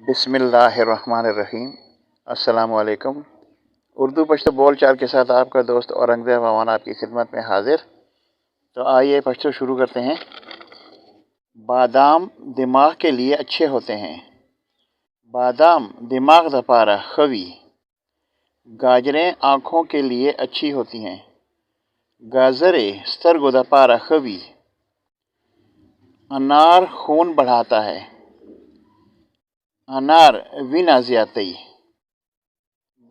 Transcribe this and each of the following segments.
बिस्मिल्लाहिर्रहमानिर्रहीम। अस्सलामु अलैकुम। उर्दू पश्तो बोल चाल के साथ आपका दोस्त औरंगज़ेब अमान आपकी खिदमत में हाजिर। तो आइए पश्तो शुरू करते हैं। बादाम दिमाग के लिए अच्छे होते हैं। बादाम दिमाग दपारा खवी। गाजरें आँखों के लिए अच्छी होती हैं। गाजरे स्तरगो दपारा खवी। अनार खून बढ़ाता है। अनार विना ज़्यादती।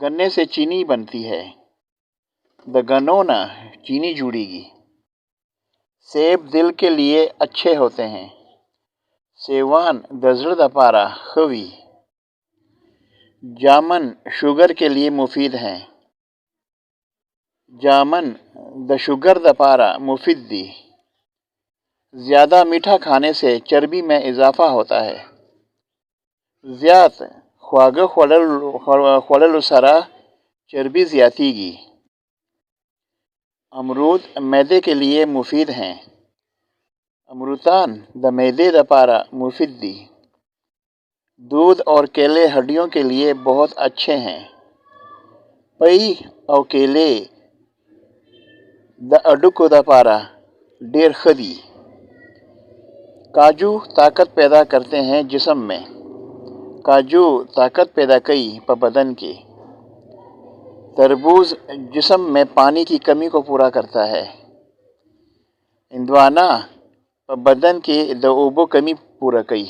गन्ने से चीनी बनती है। द गनोना चीनी जुड़ेगी। सेब दिल के लिए अच्छे होते हैं। सेवान दजड़ दपारा खवी। जामन शुगर के लिए मुफीद हैं। जामन द शुगर दपारा मुफीद दी। ज़्यादा मीठा खाने से चर्बी में इजाफा होता है। ज़्यात ख्वाग ख्वलल सरा चर्बी ज़्यातीगी। अमरूद मैदे के लिए मुफीद हैं। अमरुतान द मैदे दपारा मुफीद दी। दूध और केले हड्डियों के लिए बहुत अच्छे हैं। पई और केले द अडुको दपारा डेर खदी। काजू ताकत पैदा करते हैं जिस्म में। काजू ताकत पैदा कई प बदन के। तरबूज जिस्म में पानी की कमी को पूरा करता है। इंदवाना प बदन के द ओबो कमी पूरा कई।